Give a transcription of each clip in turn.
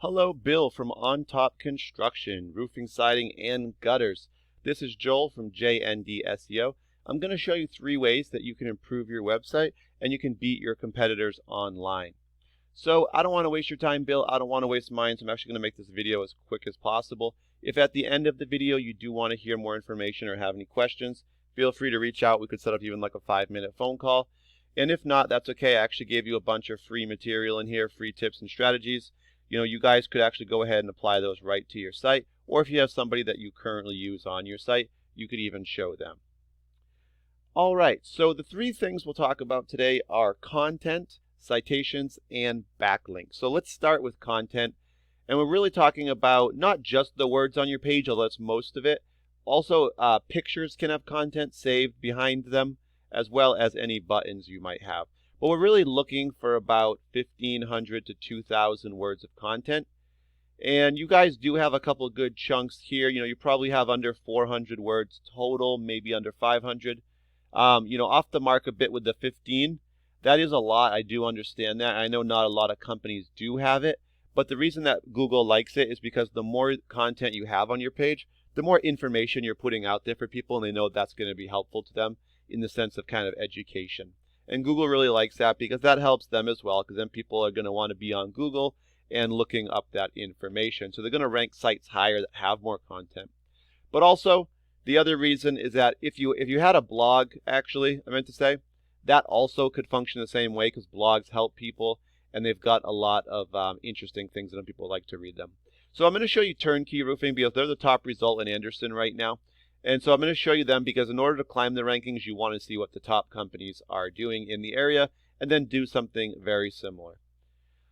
Hello, Bill from On Top Construction, roofing, siding, and gutters. This is Joel from JND SEO. I'm going to show you 3 ways that you can improve your website and you can beat your competitors online. So I don't want to waste your time, Bill. I don't want to waste mine, so I'm actually going to make this video as quick as possible. If at the end of the video you do want to hear more information or have any questions, feel free to reach out. We could set up even like a 5-minute phone call. And if not, that's okay. I actually gave you a bunch of free material in here, free tips and strategies. You guys could actually go ahead and apply those right to your site, or if you have somebody that you currently use on your site, you could even show them. All right, so the 3 things we'll talk about today are content, citations, and backlinks. So let's start with content, and we're really talking about not just the words on your page, although that's most of it. Also, pictures can have content saved behind them, as well as any buttons you might have. But we're really looking for about 1,500 to 2,000 words of content. And you guys do have a couple good chunks here. You probably have under 400 words total, maybe under 500. Off the mark a bit with the 15. That is a lot. I do understand that. I know not a lot of companies do have it. But the reason that Google likes it is because the more content you have on your page, the more information you're putting out there for people, and they know that's going to be helpful to them in the sense of kind of education. And Google really likes that because that helps them as well, because then people are going to want to be on Google and looking up that information. So they're going to rank sites higher that have more content. But also, the other reason is that if you had a blog, actually, I meant to say, that also could function the same way because blogs help people and they've got a lot of interesting things and people like to read them. So I'm going to show you Turnkey Roofing because they're the top result in Anderson right now. And so I'm going to show you them because in order to climb the rankings, you want to see what the top companies are doing in the area and then do something very similar.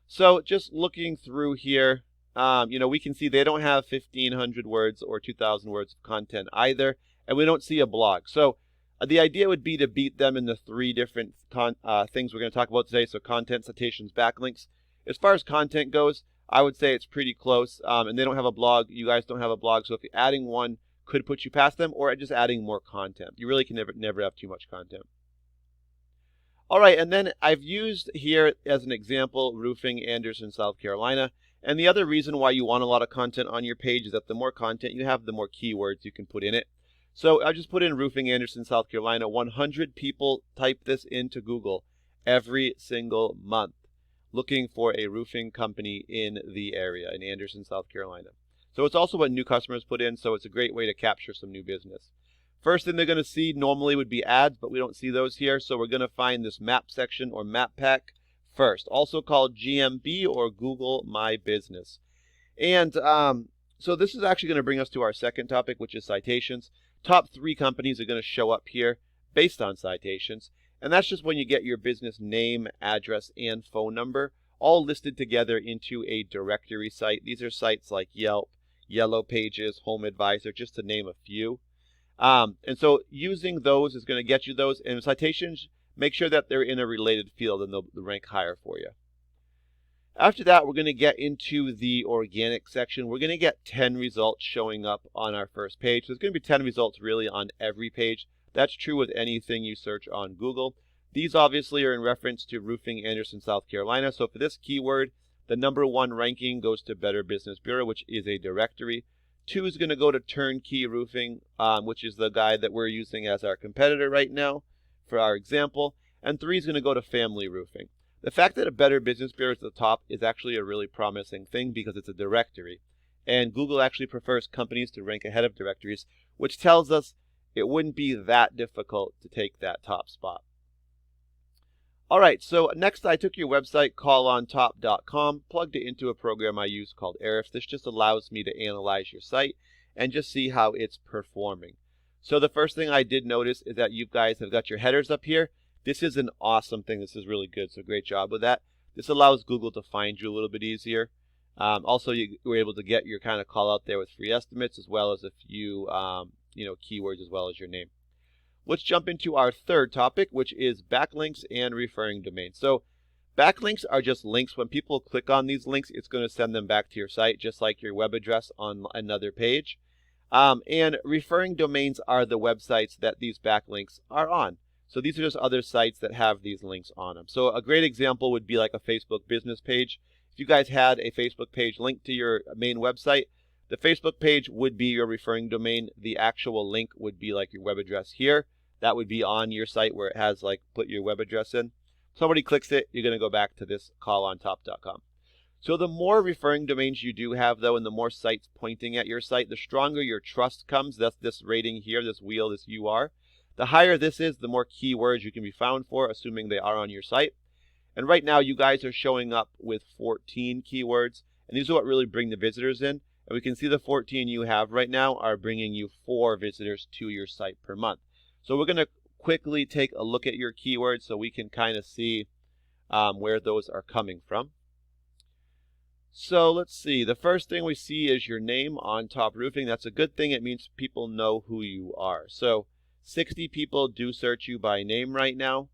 So just looking through here, we can see they don't have 1,500 words or 2,000 words of content either, and we don't see a blog. So the idea would be to beat them in the 3 different things we're going to talk about today. So content, citations, backlinks. As far as content goes, I would say it's pretty close, and they don't have a blog. You guys don't have a blog, so if you're adding one, could put you past them, or just adding more content. You really can never have too much content. All right, and then I've used here as an example roofing Anderson, South Carolina. And the other reason why you want a lot of content on your page is that the more content you have, the more keywords you can put in it. So I just put in roofing Anderson, South Carolina. 100 people type this into Google every single month looking for a roofing company in the area in Anderson, South Carolina. So it's also what new customers put in, so it's a great way to capture some new business. First thing they're going to see normally would be ads, but we don't see those here, so we're going to find this map section or map pack first, also called GMB or Google My Business. And so this is actually going to bring us to our second topic, which is citations. Top 3 companies are going to show up here based on citations, and that's just when you get your business name, address, and phone number all listed together into a directory site. These are sites like Yelp, Yellow Pages, Home Advisor, just to name a few. And so using those is going to get you those. And citations, make sure that they're in a related field and they'll rank higher for you. After that, we're going to get into the organic section. We're going to get 10 results showing up on our first page. So there's going to be 10 results really on every page. That's true with anything you search on Google. These obviously are in reference to roofing Anderson, South Carolina. So for this keyword, the number 1 ranking goes to Better Business Bureau, which is a directory. 2 is going to go to Turnkey Roofing, which is the guy that we're using as our competitor right now for our example. And 3 is going to go to Family Roofing. The fact that a Better Business Bureau is at the top is actually a really promising thing because it's a directory. And Google actually prefers companies to rank ahead of directories, which tells us it wouldn't be that difficult to take that top spot. All right, so next I took your website, callontop.com, plugged it into a program I use called Ahrefs. This just allows me to analyze your site and just see how it's performing. So the first thing I did notice is that you guys have got your headers up here. This is an awesome thing. This is really good, so great job with that. This allows Google to find you a little bit easier. Also, you were able to get your kind of call out there with free estimates as well as a few keywords as well as your name. Let's jump into our third topic, which is backlinks and referring domains. So backlinks are just links. When people click on these links, it's going to send them back to your site, just like your web address on another page. And referring domains are the websites that these backlinks are on. So these are just other sites that have these links on them. So a great example would be like a Facebook business page. If if you guys had a Facebook page linked to your main website, the Facebook page would be your referring domain. The actual link would be like your web address here. That would be on your site where it has like put your web address in. Somebody clicks it, you're going to go back to this callontop.com. So the more referring domains you do have, though, and the more sites pointing at your site, the stronger your trust comes. That's this rating here, this wheel, this UR. The higher this is, the more keywords you can be found for, assuming they are on your site. And right now, you guys are showing up with 14 keywords, and these are what really bring the visitors in. And we can see the 14 you have right now are bringing you 4 visitors to your site per month. So we're going to quickly take a look at your keywords so we can kind of see where those are coming from. So let's see. The first thing we see is your name, On Top Roofing. That's a good thing. It means people know who you are. So 60 people do search you by name right now.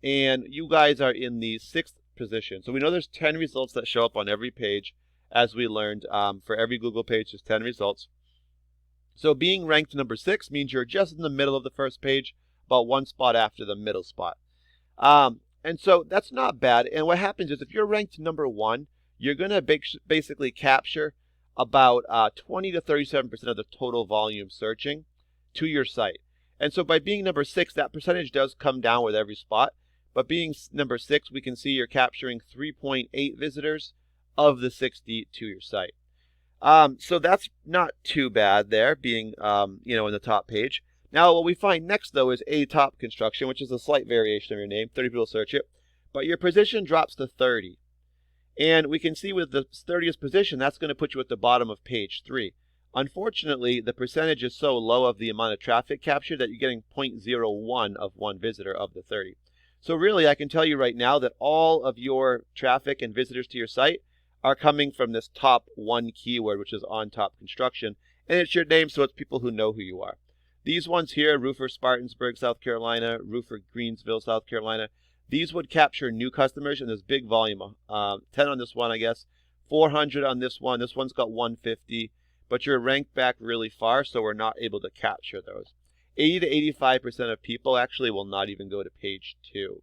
And you guys are in the 6th position. So we know there's 10 results that show up on every page. As we learned, for every Google page, there's 10 results. So being ranked number 6 means you're just in the middle of the first page, about 1 spot after the middle spot. And so that's not bad. And what happens is if you're ranked number 1, you're going to basically capture about 20 to 37% of the total volume searching to your site. And so by being number 6, that percentage does come down with every spot. But being number 6, we can see you're capturing 3.8 visitors of the 60 to your site. So that's not too bad there, being in the top page. Now what we find next, though, is A Top Construction, which is a slight variation of your name. 30 people search it. But your position drops to 30. And we can see with the 30th position, that's going to put you at the bottom of page 3. Unfortunately, the percentage is so low of the amount of traffic captured that you're getting 0.01 of 1 visitor of the 30. So really, I can tell you right now that all of your traffic and visitors to your site are coming from this top 1 keyword, which is On Top Construction. And it's your name, so it's people who know who you are. These ones here, Roofer Spartansburg, South Carolina, Roofer Greensville, South Carolina, these would capture new customers in this big volume. 10 on this one, I guess. 400 on this one. This one's got 150. But you're ranked back really far, so we're not able to capture those. 80 to 85% of people actually will not even go to page 2.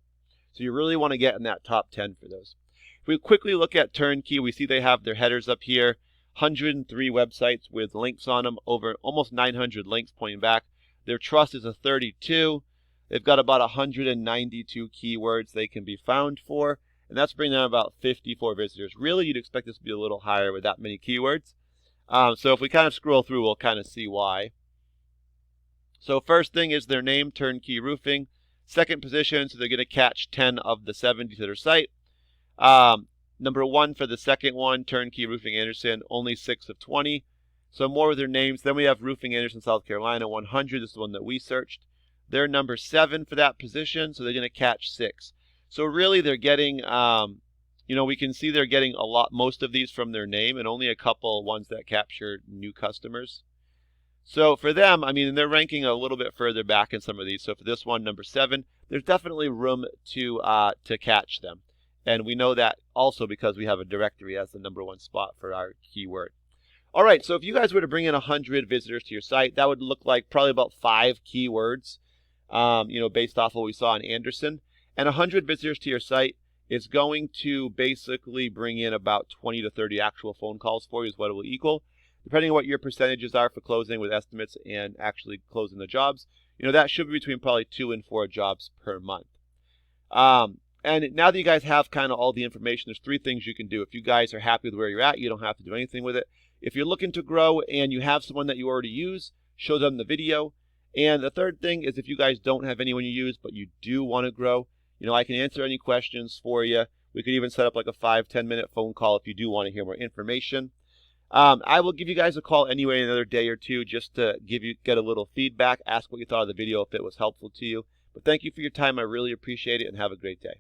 So you really want to get in that top 10 for those. If we quickly look at Turnkey, we see they have their headers up here. 103 websites with links on them. Over almost 900 links pointing back. Their trust is a 32. They've got about 192 keywords they can be found for, and that's bringing them about 54 visitors. Really, you'd expect this to be a little higher with that many keywords. So if we kind of scroll through, we'll kind of see why. So first thing is their name, Turnkey Roofing. Second position, so they're going to catch 10 of the 70 to their site. Number 1 for the second one, Turnkey Roofing Anderson, only 6 of 20. So more with their names. Then we have Roofing Anderson, South Carolina, 100. This is the one that we searched. They're number 7 for that position, so they're going to catch 6. So really they're getting, we can see they're getting most of these from their name and only a couple ones that capture new customers. So for them, they're ranking a little bit further back in some of these. So for this one, number 7, there's definitely room to catch them. And we know that also because we have a directory as the number 1 spot for our keyword. All right, so if you guys were to bring in 100 visitors to your site, that would look like probably about 5 keywords. Based off what we saw in Anderson. And 100 visitors to your site is going to basically bring in about 20 to 30 actual phone calls for you is what it will equal. Depending on what your percentages are for closing with estimates and actually closing the jobs, that should be between probably 2 and 4 jobs per month. And now that you guys have kind of all the information, there's 3 things you can do. If you guys are happy with where you're at, you don't have to do anything with it. If you're looking to grow and you have someone that you already use, show them the video. And the third thing is if you guys don't have anyone you use, but you do want to grow, I can answer any questions for you. We could even set up like a 5-10 minute phone call if you do want to hear more information. I will give you guys a call anyway in another day or 2 just to get a little feedback, ask what you thought of the video if it was helpful to you. But thank you for your time. I really appreciate it and have a great day.